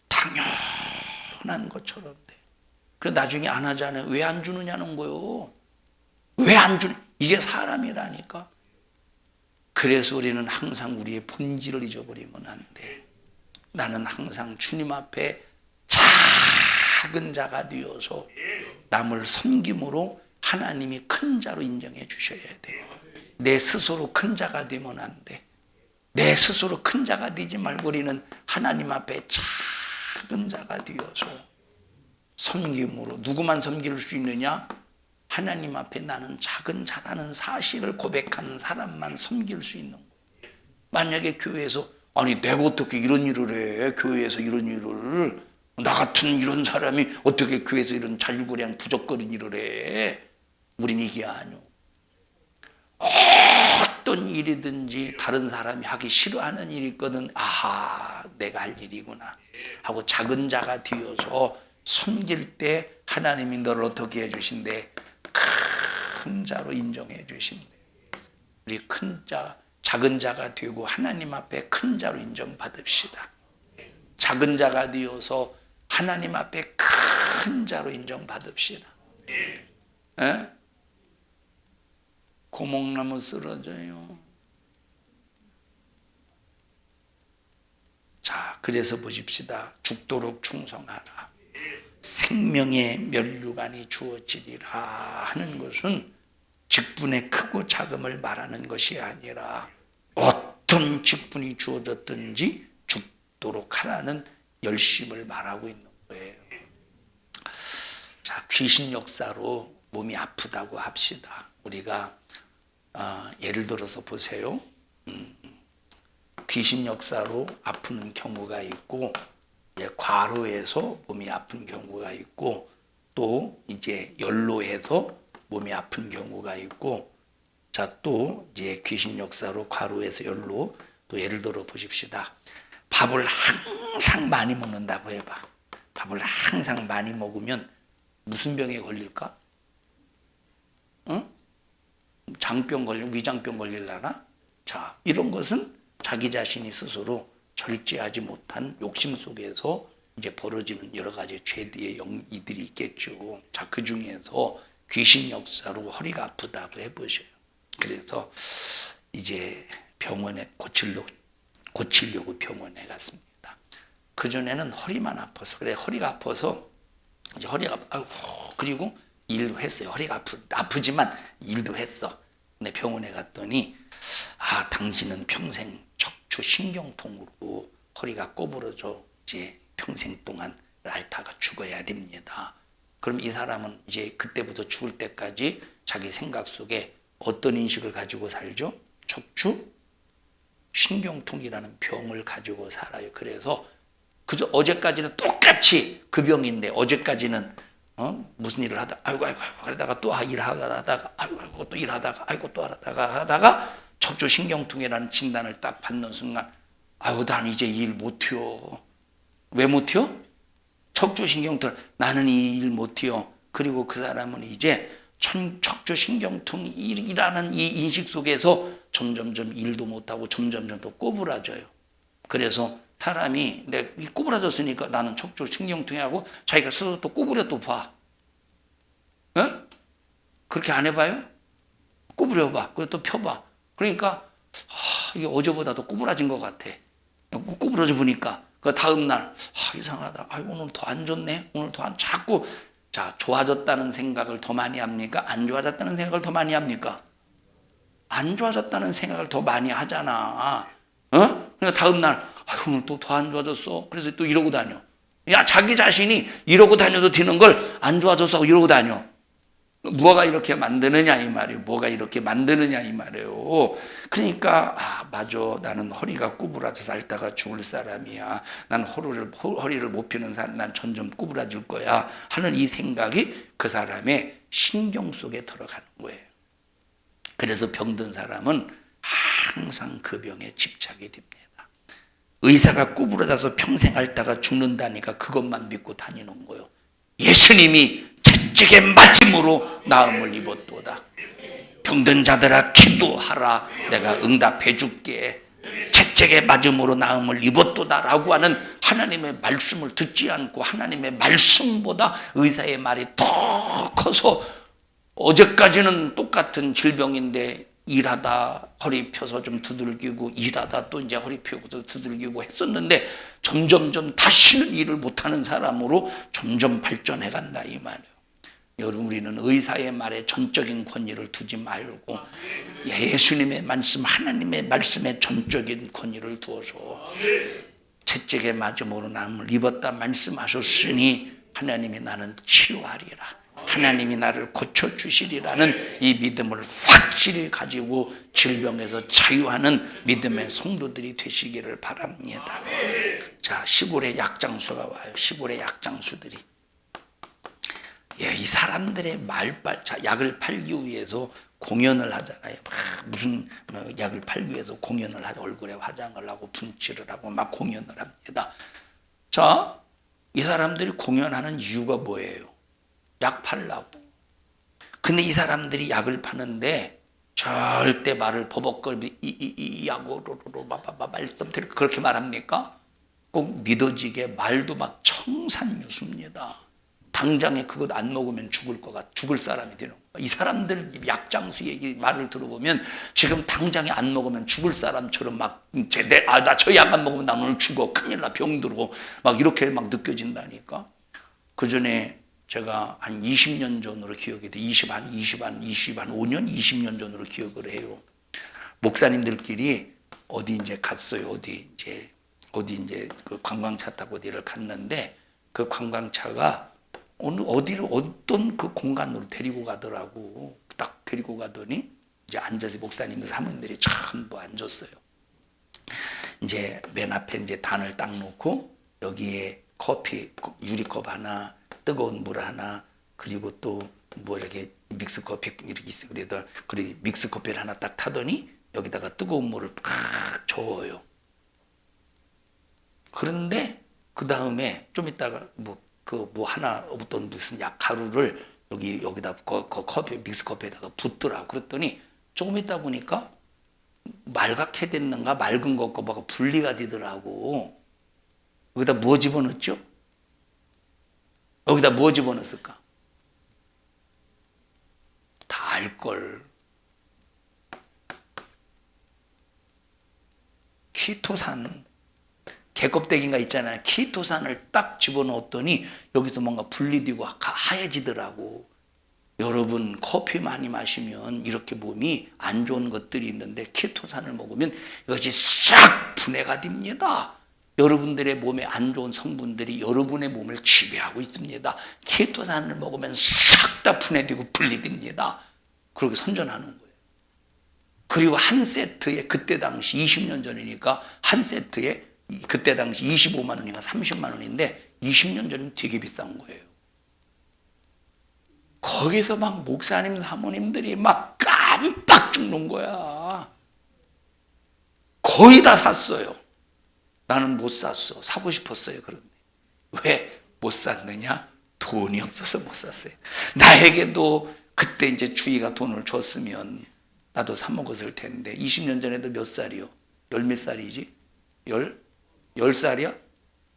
당연한 것처럼 돼. 그래 나중에 안 하잖아요. 왜 안 주느냐는 거요. 왜 안 주냐. 이게 사람이라니까. 그래서 우리는 항상 우리의 본질을 잊어버리면 안 돼. 나는 항상 주님 앞에 작은 자가 되어서 남을 섬김으로 하나님이 큰 자로 인정해 주셔야 돼. 내 스스로 큰 자가 되면 안 돼. 내 스스로 큰 자가 되지 말고 우리는 하나님 앞에 작은 자가 되어서 섬김으로. 누구만 섬길 수 있느냐? 하나님 앞에 나는 작은 자라는 사실을 고백하는 사람만 섬길 수 있는 거예요. 만약에 교회에서 아니 내가 어떻게 이런 일을 해? 교회에서 이런 일을, 나 같은 이런 사람이 어떻게 교회에서 이런 잘구리한 부적거린 일을 해? 우린 이게 아니오. 어떤 일이든지 다른 사람이 하기 싫어하는 일이 있거든. 아하, 내가 할 일이구나 하고 작은 자가 되어서 섬길 때 하나님이 너를 어떻게 해주신대? 큰 자로 인정해 주신대. 우리 큰 자, 작은 자가 되고 하나님 앞에 큰 자로 인정받읍시다. 작은 자가 되어서 하나님 앞에 큰 자로 인정받읍시다. 에? 고목나무 쓰러져요. 자, 그래서 보십시다. 죽도록 충성하라. 생명의 면류관이 주어지리라 하는 것은 직분의 크고 작음을 말하는 것이 아니라 어떤 직분이 주어졌든지 죽도록 하라는 열심을 말하고 있는 거예요. 자, 귀신 역사로 몸이 아프다고 합시다. 우리가 예를 들어서 보세요. 귀신 역사로 아픈 경우가 있고, 과로해서 몸이 아픈 경우가 있고, 또 이제 연로해서 몸이 아픈 경우가 있고, 자, 또 이제 귀신 역사로 과로해서 연로, 또 예를 들어 보십시다. 밥을 항상 많이 먹는다고 해봐. 밥을 항상 많이 먹으면 무슨 병에 걸릴까? 응? 장병 위장병 걸릴라나? 자, 이런 것은 자기 자신이 스스로 절제하지 못한 욕심 속에서 이제 벌어지는 여러 가지 죄의 이들이 있겠죠. 자, 그 중에서 귀신 역사로 허리가 아프다고 해보셔요. 그래서 이제 병원에 고치려고 고치려고 병원에 갔습니다. 그전에는 허리만 아파서, 그래 허리가 아파서 이제 허리가 아이고, 그리고 일도 했어요. 허리가 아프지만 일도 했어. 근데 병원에 갔더니 당신은 평생 척추 신경통으로 허리가 꼬부러져 이제 평생 동안 앓다가 죽어야 됩니다. 그럼 이 사람은 이제 그때부터 죽을 때까지 자기 생각 속에 어떤 인식을 가지고 살죠? 척추 신경통이라는 병을 가지고 살아요. 그래서 그저 어제까지는 똑같이 그 병인데 어제까지는 무슨 일을 하다 아이고 그러다가 또 일하다가 아이고 또 일하다가 아이고 또 하다가 척추 신경통이라는 진단을 딱 받는 순간 난 이제 일 못해요. 왜 못해요? 척추 신경통, 나는 이 일 못해요. 그리고 그 사람은 이제 척추 신경통이라는 이 인식 속에서 점점점 일도 못하고 점점점 더 꼬부라져요. 그래서 사람이 내가 꼬부라졌으니까 나는 척추 신경통하고 자기가 스스로 또 꼬부려 또 봐. 그렇게 안 해봐요? 꼬부려 봐. 그리고 또 펴봐. 그러니까 이게 어제보다 더 꼬부라진 것 같아. 꼬부러져 보니까 그 다음 날 이상하다. 오늘 더 안 좋네. 오늘 더 안 자꾸 좋아졌다는 생각을 더 많이 합니까? 안 좋아졌다는 생각을 더 많이 합니까? 안 좋아졌다는 생각을 더 많이 하잖아. 그러니까 다음 날 오늘 또 더 안 좋아졌어. 그래서 또 이러고 다녀. 자기 자신이 이러고 다녀도 되는 걸 안 좋아졌어 하고 이러고 다녀. 뭐가 이렇게 만드느냐 이 말이에요. 뭐가 이렇게 만드느냐 이 말이에요. 그러니까 맞아. 나는 허리가 구부러져서 앓다가 죽을 사람이야. 난 허리를 못 펴는 사람, 난 점점 구부러질 거야 하는 이 생각이 그 사람의 신경 속에 들어가는 거예요. 그래서 병든 사람은 항상 그 병에 집착이 됩니다. 의사가 구부러져서 평생 앓다가 죽는다니까 그것만 믿고 다니는 거예요. 예수님이 채찍의 맞음으로 나음을 입었도다. 병든 자들아 기도하라. 내가 응답해 줄게. 채찍의 맞음으로 나음을 입었도다라고 하는 하나님의 말씀을 듣지 않고 하나님의 말씀보다 의사의 말이 더 커서 어제까지는 똑같은 질병인데 일하다 허리 펴서 좀 두들기고 일하다 또 이제 허리 펴고서 두들기고 했었는데 점점점 다시는 일을 못하는 사람으로 점점 발전해 간다 이 말이에요. 여러분 우리는 의사의 말에 전적인 권위를 두지 말고 예수님의 말씀 하나님의 말씀에 전적인 권위를 두어서 채찍에 맞음으로 나음을 입었다 말씀하셨으니 하나님이 나는 치료하리라. 하나님이 나를 고쳐주시리라는 이 믿음을 확실히 가지고 질병에서 자유하는 믿음의 성도들이 되시기를 바랍니다. 자, 시골에 약장수가 와요. 시골에 약장수들이. 이 사람들의 약을 팔기 위해서 공연을 하잖아요. 무슨 약을 팔기 위해서 공연을 하죠. 얼굴에 화장을 하고 분칠을 하고 막 공연을 합니다. 자, 이 사람들이 공연하는 이유가 뭐예요? 약 팔라고. 근데 이 사람들이 약을 파는데 절대 말을 버벅거리며 이 약으로 말씀 그렇게 말합니까? 꼭 믿어지게 말도 막 청산유수입니다. 당장에 그것 안 먹으면 죽을 사람이 되는 거야. 이 사람들 약장수의 말을 들어보면 지금 당장에 안 먹으면 죽을 사람처럼 나 저 약 안 먹으면 나 오늘 죽어. 큰일 나. 병들고 막 이렇게 막 느껴진다니까. 그 전에 제가 한 20년 전으로 기억이 돼. 5년, 20년 전으로 기억을 해요. 목사님들끼리 어디 이제 갔어요. 어디 이제 그 관광차 타고 어디를 갔는데 그 관광차가 어떤 그 공간으로 데리고 가더라고. 딱 데리고 가더니 이제 앉아서 목사님들 사모님들이 전부 앉았어요. 이제 맨 앞에 이제 단을 딱 놓고 여기에 커피 유리컵 하나, 뜨거운 물 하나, 그리고 또 뭐 이렇게 믹스 커피 이렇게 있어. 그래 믹스 커피를 하나 딱 타더니 여기다가 뜨거운 물을 팍 줘요. 그런데 그 다음에 좀 있다가 어떤 무슨 약 가루를 여기다 커피 믹스 커피에다가 붓더라고. 그랬더니 조금 있다 보니까 말갛게 됐는가 맑은 것과 분리가 되더라고. 여기다 뭐 집어넣었죠? 여기다 뭐 집어넣었을까? 다 알걸. 키토산, 개껍데기가 있잖아요. 키토산을 딱 집어넣었더니 여기서 뭔가 분리되고 하얘지더라고. 여러분, 커피 많이 마시면 이렇게 몸이 안 좋은 것들이 있는데 키토산을 먹으면 이것이 싹 분해가 됩니다. 여러분들의 몸에 안 좋은 성분들이 여러분의 몸을 지배하고 있습니다. 키토산을 먹으면 싹 다 분해되고 분리됩니다. 그렇게 선전하는 거예요. 그리고 한 세트에 그때 당시 20년 전이니까 한 세트에 그때 당시 25만 원인가 30만 원인데 20년 전이면 되게 비싼 거예요. 거기서 막 목사님 사모님들이 막 깜빡 죽는 거야. 거의 다 샀어요. 나는 못 샀어. 사고 싶었어요. 그런데 왜 못 샀느냐? 돈이 없어서 못 샀어요. 나에게도 그때 이제 주위가 돈을 줬으면 나도 사 먹었을 텐데 20년 전에도 몇 살이요? 열 몇 살이지? 열 살이야?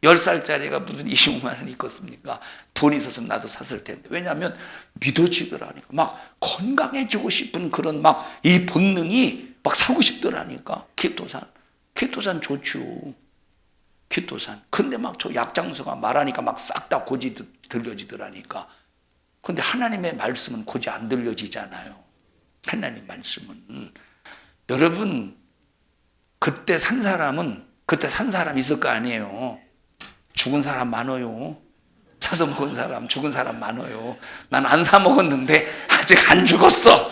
10살짜리가 무슨 25만 원이 있겠습니까? 돈이 있었으면 나도 샀을 텐데. 왜냐하면 믿어지더라니까. 막 건강해지고 싶은 그런 막 이 본능이 막 사고 싶더라니까. 키토산 좋죠. 키토산. 근데 막 저 약장수가 말하니까 막 싹 다 고지 들려지더라니까. 근데 하나님의 말씀은 고지 안 들려지잖아요. 하나님 말씀은. 여러분, 그때 산 사람 있을 거 아니에요. 죽은 사람 많아요. 사서 먹은 사람, 죽은 사람 많아요. 난 안 사 먹었는데 아직 안 죽었어.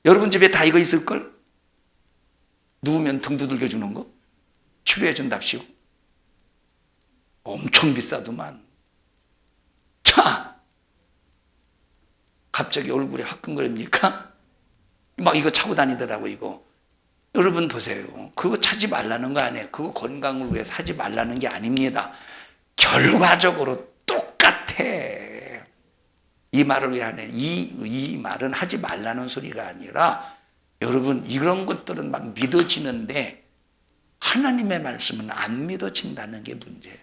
여러분 집에 다 이거 있을걸? 누우면 등 두들겨 주는 거? 치료해 준답시고. 엄청 비싸더만. 자, 갑자기 얼굴이 화끈거립니까? 막 이거 차고 다니더라고, 이거. 여러분 보세요. 그거 차지 말라는 거 아니에요. 그거 건강을 위해서 하지 말라는 게 아닙니다. 결과적으로 똑같아. 이 말을 왜 하냐? 이 말은 하지 말라는 소리가 아니라 여러분 이런 것들은 막 믿어지는데 하나님의 말씀은 안 믿어진다는 게 문제예요.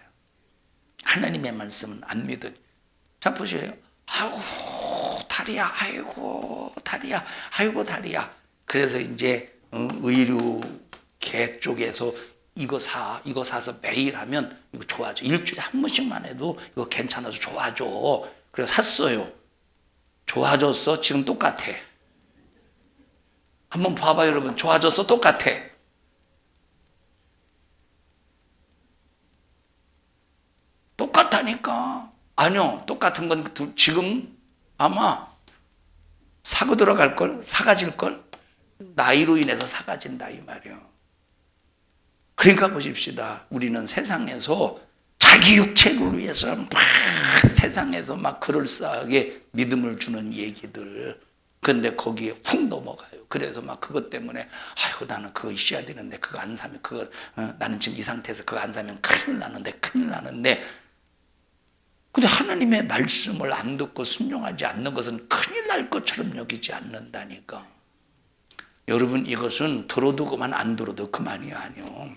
하나님의 말씀은 안 믿어. 자 보세요. 아이고 다리야, 아이고 다리야, 아이고 다리야. 그래서 이제 의료계 쪽에서 이거 사서 매일 하면 이거 좋아져. 일주일에 한 번씩만 해도 이거 괜찮아서 좋아져. 그래서 샀어요. 좋아졌어? 지금 똑같아. 한번 봐봐요, 여러분. 좋아졌어? 똑같아. 똑같다니까. 아니요, 똑같은 건 지금 아마 사고 들어갈걸? 사가질걸? 나이로 인해서 사가진다 이 말이요. 그러니까 보십시다. 우리는 세상에서 자기 육체를 위해서 막 세상에서 막 그럴싸하게 믿음을 주는 얘기들. 그런데 거기에 훅 넘어가요. 그래서 막 그것 때문에 아이고 나는 그거 있어야 되는데 그거 안 사면 그거 나는 지금 이 상태에서 그거 안 사면 큰일 나는데 근데 하나님의 말씀을 안 듣고 순종하지 않는 것은 큰일 날 것처럼 여기지 않는다니까. 여러분 이것은 들어도 그만 안 들어도 그만이 아니요.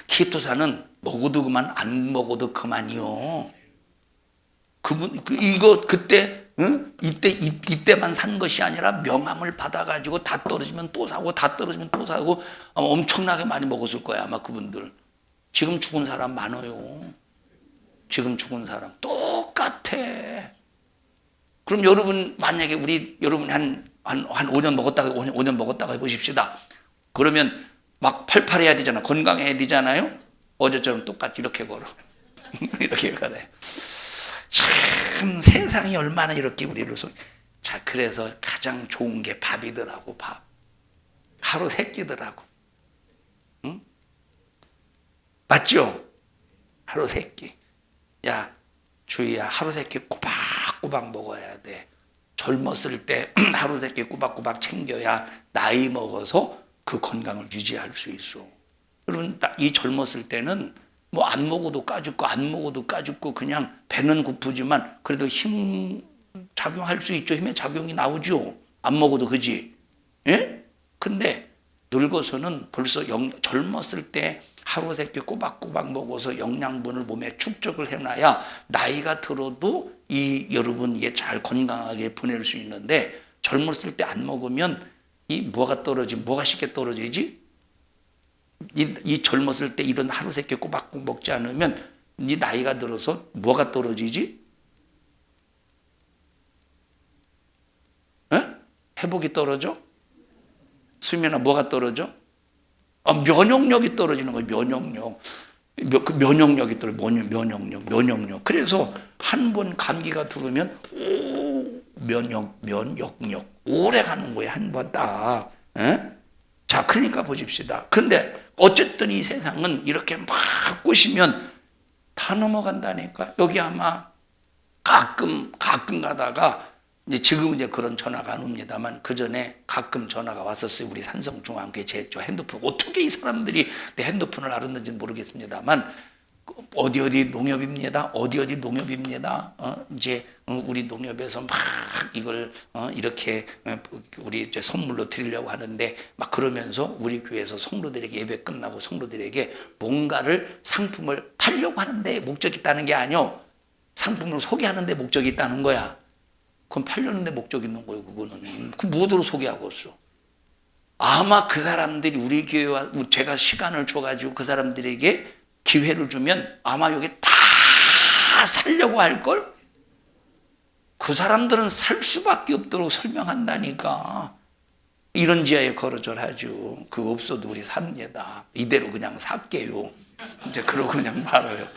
키토산은 먹어도 그만 안 먹어도 그만이요. 이거 그때 이때만 산 것이 아니라 명함을 받아가지고 다 떨어지면 또 사고 다 떨어지면 또 사고 아마 엄청나게 많이 먹었을 거야 아마 그분들. 지금 죽은 사람 많아요. 지금 죽은 사람 똑같아. 그럼 여러분 만약에 여러분이 한 5년 먹었다가 해보십시다. 그러면 막 팔팔해야 되잖아. 건강해야 되잖아요. 어제처럼 똑같이 이렇게 걸어. 이렇게 걸어요. 참 세상이 얼마나 이렇게 우리를 자 그래서 가장 좋은 게 밥이더라고. 밥. 하루 3끼더라고. 응? 맞죠? 하루 3끼. 야 주희야 하루 3끼 꼬박꼬박 먹어야 돼. 젊었을 때 하루 3끼 꼬박꼬박 챙겨야 나이 먹어서 그 건강을 유지할 수 있어. 여러분 이 젊었을 때는 뭐 안 먹어도 까죽고 안 먹어도 까죽고 그냥 배는 고프지만 그래도 힘 작용할 수 있죠. 힘의 작용이 나오죠. 안 먹어도 그지? 예? 근데 늙어서는 벌써 젊었을 때 하루 3끼 꼬박꼬박 먹어서 영양분을 몸에 축적을 해놔야 나이가 들어도 여러분 이게 잘 건강하게 보낼 수 있는데 젊었을 때 안 먹으면 뭐가 쉽게 떨어지지? 이 젊었을 때 이런 하루 세끼 꼬박꼬박 먹지 않으면 네 나이가 들어서 뭐가 떨어지지? 에? 회복이 떨어져? 수면아 뭐가 떨어져? 면역력이 떨어지는 거예요. 면역력. 그 면역력이 떨어져. 면역력. 그래서 한 번 감기가 들으면 면역력 오래 가는 거예요. 한 번 딱. 자, 그러니까 보십시다. 근데 어쨌든 이 세상은 이렇게 막 꼬시면 다 넘어간다니까. 여기 아마 가끔 가다가 지금은 이제 그런 전화가 안 옵니다만 그 전에 가끔 전화가 왔었어요. 우리 산성중앙교회 제 핸드폰. 어떻게 이 사람들이 내 핸드폰을 알았는지는 모르겠습니다만 어디 농협입니다. 어디 농협입니다. 이제 우리 농협에서 막 이걸 이렇게 우리 이제 선물로 드리려고 하는데 막 그러면서 우리 교회에서 성도들에게 예배 끝나고 성도들에게 뭔가를 상품을 팔려고 하는데 목적이 있다는 게 아니요. 상품을 소개하는데 목적이 있다는 거야. 그럼 팔려는데 목적이 있는 거예요. 그거는. 그 무엇으로 소개하고 있어? 아마 그 사람들이 우리 교회와 제가 시간을 줘가지고 그 사람들에게 기회를 주면 아마 여기 다 살려고 할걸? 그 사람들은 살 수밖에 없도록 설명한다니까. 이런 지하에 걸어절하죠. 그거 없어도 우리 삽니다. 이대로 그냥 살게요. 이제 그러고 그냥 말아요.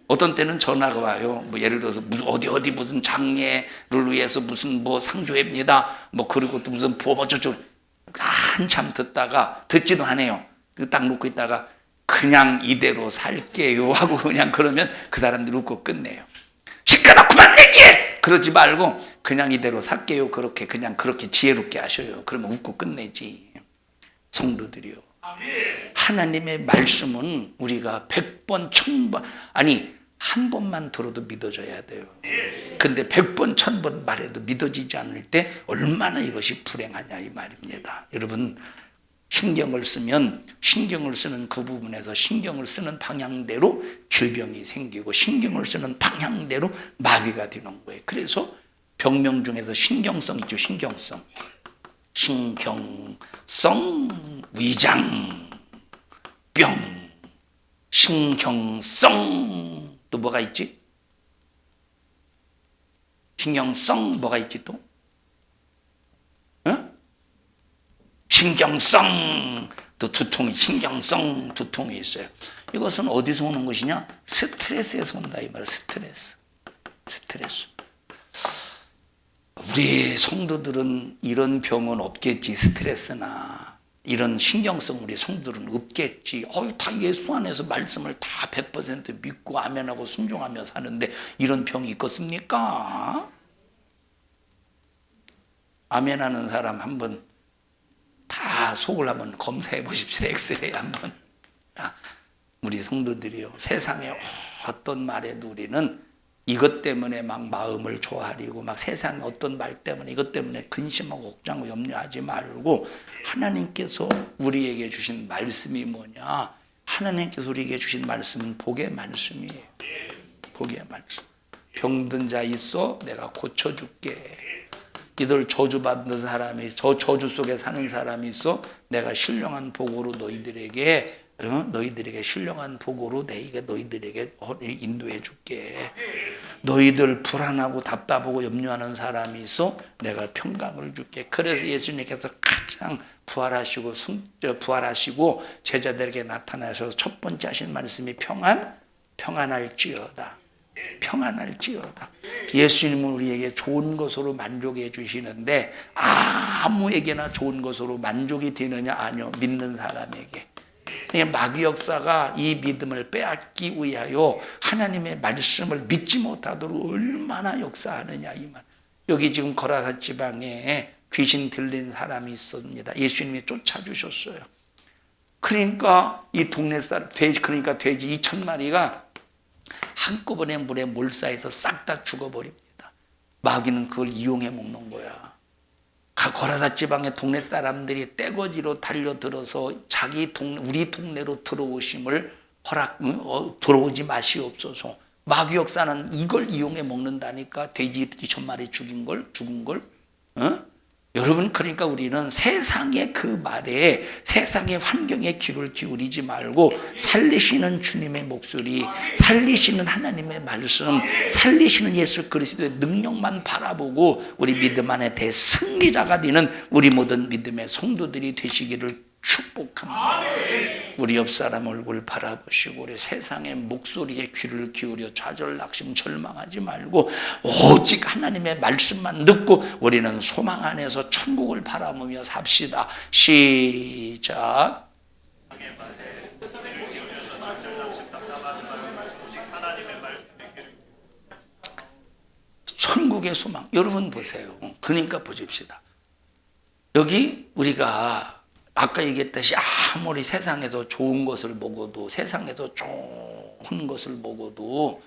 어떤 때는 전화가 와요. 뭐 예를 들어서 어디 무슨 장례를 위해서 무슨 뭐 상조회입니다. 뭐 그리고 또 무슨 부업 어쩌죠. 한참 듣지도 않아요. 딱 놓고 있다가 그냥 이대로 살게요 하고 그냥 그러면 그 사람들이 웃고 끝내요. 시끄럽구만 얘기해! 그러지 말고 그냥 이대로 살게요. 그렇게 지혜롭게 하셔요. 그러면 웃고 끝내지. 성도들이요. 하나님의 말씀은 우리가 100번, 1000번, 아니 한 번만 들어도 믿어져야 돼요. 근데 100번, 1000번 말해도 믿어지지 않을 때 얼마나 이것이 불행하냐 이 말입니다. 여러분 신경을 쓰는 그 부분에서 신경을 쓰는 방향대로 질병이 생기고 신경을 쓰는 방향대로 마비가 되는 거예요. 그래서 병명 중에서 신경성 있죠. 신경성 위장병, 신경성 또 뭐가 있지? 신경성 뭐가 있지 또? 신경성 또 두통이 신경성 두통이 있어요. 이것은 어디서 오는 것이냐? 스트레스에서 온다 이 말이야. 스트레스. 우리 성도들은 이런 병은 없겠지. 스트레스나 이런 신경성 우리 성도들은 없겠지. 다 예수 안에서 말씀을 다 100% 믿고 아멘하고 순종하며 사는데 이런 병이 있겠습니까? 아멘하는 사람 한번 다 속을 한번 검사해 보십시오. 엑스레이 한번. 우리 성도들이요. 세상에 어떤 말에도 우리는 이것 때문에 막 마음을 조아리고 막 세상에 어떤 말 때문에 이것 때문에 근심하고 걱정하고 염려하지 말고 하나님께서 우리에게 주신 말씀이 뭐냐? 하나님께서 우리에게 주신 말씀은 복의 말씀이에요. 복의 말씀. 병든 자 있어 내가 고쳐줄게. 이들 저주받는 사람이 저주 속에 사는 사람이 있어 내가 신령한 복으로 너희들에게 신령한 복으로 내가 너희들에게 인도해 줄게. 너희들 불안하고 답답하고 염려하는 사람이 있어 내가 평강을 줄게. 그래서 예수님께서 가장 부활하시고 제자들에게 나타나셔서 첫 번째 하신 말씀이 평안할지어다. 예수님은 우리에게 좋은 것으로 만족해 주시는데 아무에게나 좋은 것으로 만족이 되느냐? 아니요. 믿는 사람에게. 마귀 역사가 이 믿음을 빼앗기 위하여 하나님의 말씀을 믿지 못하도록 얼마나 역사하느냐 이 말. 여기 지금 거라사 지방에 귀신 들린 사람이 있었습니다. 예수님이 쫓아주셨어요. 그러니까 이 동네 사람 돼지 2,000마리가 한꺼번에 물에 몰사해서 싹 다 죽어버립니다. 마귀는 그걸 이용해 먹는 거야. 거라사 지방의 동네 사람들이 떼거지로 달려들어서 우리 동네로 들어오심을 들어오지 마시옵소서. 마귀 역사는 이걸 이용해 먹는다니까. 돼지 2,000마리 죽은 걸. 여러분, 그러니까 우리는 세상의 그 말에, 세상의 환경에 귀를 기울이지 말고 살리시는 주님의 목소리, 살리시는 하나님의 말씀, 살리시는 예수 그리스도의 능력만 바라보고 우리 믿음 안에 대승리자가 되는 우리 모든 믿음의 성도들이 되시기를 축복합니다. 우리 옆 사람 얼굴 바라보시고 우리 세상의 목소리에 귀를 기울여 좌절, 낙심, 절망하지 말고 오직 하나님의 말씀만 듣고 우리는 소망 안에서 천국을 바라보며 삽시다. 시작. 천국의 소망. 여러분 보세요. 그러니까 보십시다. 여기 우리가 아까 얘기했듯이 아무리 세상에서 좋은 것을 먹어도, 세상에서 좋은 것을 먹어도,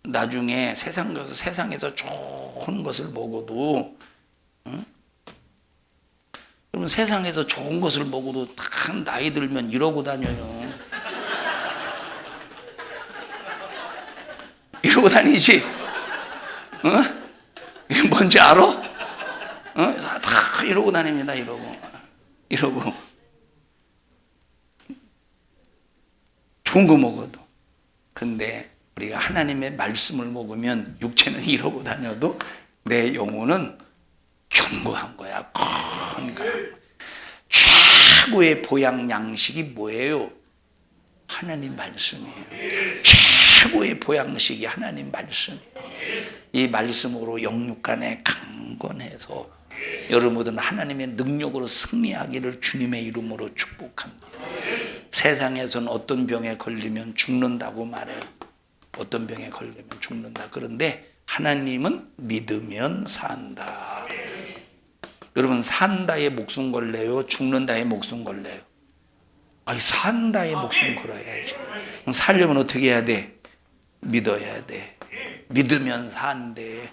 나중에 세상에서 좋은 것을 먹어도, 여러분, 세상에서 좋은 것을 먹어도 다 나이 들면 이러고 다녀요. 이러고 다니지? 이게 뭔지 알아? 다 이러고 다닙니다. 이러고 좋은 거 먹어도. 근데 우리가 하나님의 말씀을 먹으면 육체는 이러고 다녀도 내 영혼은 견고한 거야. 건강한. 최고의 보양 양식이 뭐예요? 하나님 말씀이에요. 최고의 보양식이 하나님 말씀이에요. 이 말씀으로 영육간에 강건해서 여러분들은 하나님의 능력으로 승리하기를 주님의 이름으로 축복합니다. 세상에서는 어떤 병에 걸리면 죽는다고 말해요. 어떤 병에 걸리면 죽는다. 그런데 하나님은 믿으면 산다. 여러분, 산다에 목숨 걸래요? 죽는다에 목숨 걸래요? 아니, 산다에 목숨 걸어야지. 살려면 어떻게 해야 돼? 믿어야 돼. 믿으면 산대.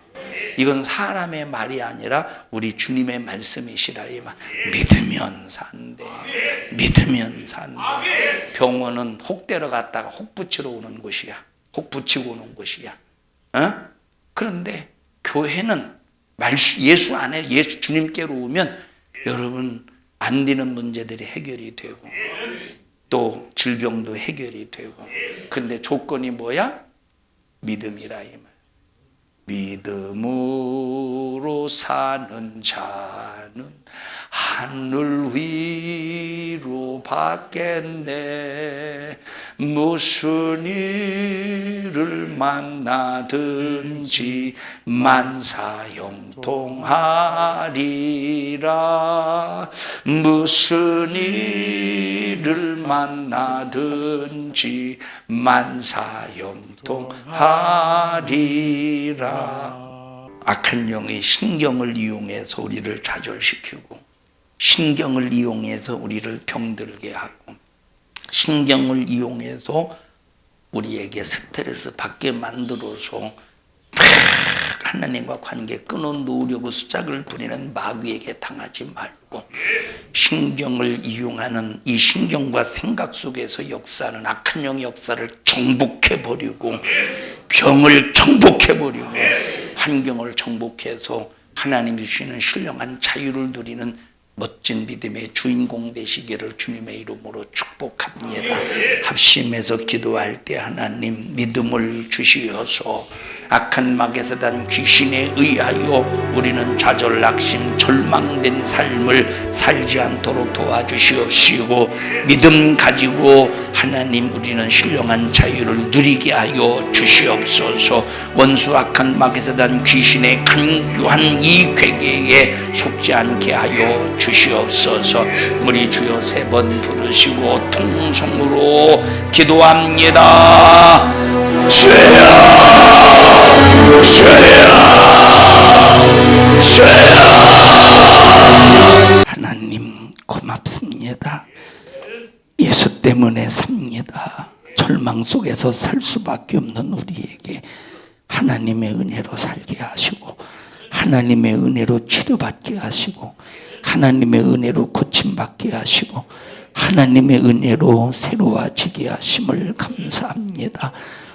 이건 사람의 말이 아니라 우리 주님의 말씀이시라. 이 말. 믿으면 산대. 믿으면 산대. 병원은 혹 데려갔다가 혹 붙이러 오는 곳이야. 혹 붙이고 오는 곳이야. 그런데 교회는 예수 안에, 예수 주님께로 오면 여러분 안 되는 문제들이 해결이 되고 또 질병도 해결이 되고. 근데 조건이 뭐야? 믿음이라 이 말. 믿음으로 사는 자는 하늘 위로 받겠네. 무슨 일을 만나든지 만사형통하리라. 무슨 일을 만나든지 만사형통하리라. 악한 영의 신경을 이용해서 우리를 좌절시키고, 신경을 이용해서 우리를 병들게 하고, 신경을 이용해서 우리에게 스트레스 받게 만들어서 하나님과 관계 끊어놓으려고 수작을 부리는 마귀에게 당하지 말고, 신경을 이용하는 이 신경과 생각 속에서 역사하는 악한 영의 역사를 정복해버리고, 병을 정복해버리고, 환경을 정복해서 하나님이 주시는 신령한 자유를 누리는 멋진 믿음의 주인공 되시기를 주님의 이름으로 축복합니다. 합심해서 기도할 때 하나님 믿음을 주시어서 악한 막에서 단 귀신에 의하여 우리는 좌절, 낙심, 절망된 삶을 살지 않도록 도와주시옵시고, 믿음 가지고 하나님 우리는 신령한 자유를 누리게 하여 주시옵소서. 원수 악한 막에서 단 귀신의 간교한 이 괴계에 속지 않게 하여 주시옵소서. 우리 주여 3번 부르시고 통성으로 기도합니다. 주여, 하나님 고맙습니다. 예수 때문에 삽니다. 절망 속에서 살 수밖에 없는 우리에게 하나님의 은혜로 살게 하시고, 하나님의 은혜로 치료받게 하시고, 하나님의 은혜로 고침받게 하시고, 하나님의 은혜로 새로워지게 하심을 감사합니다.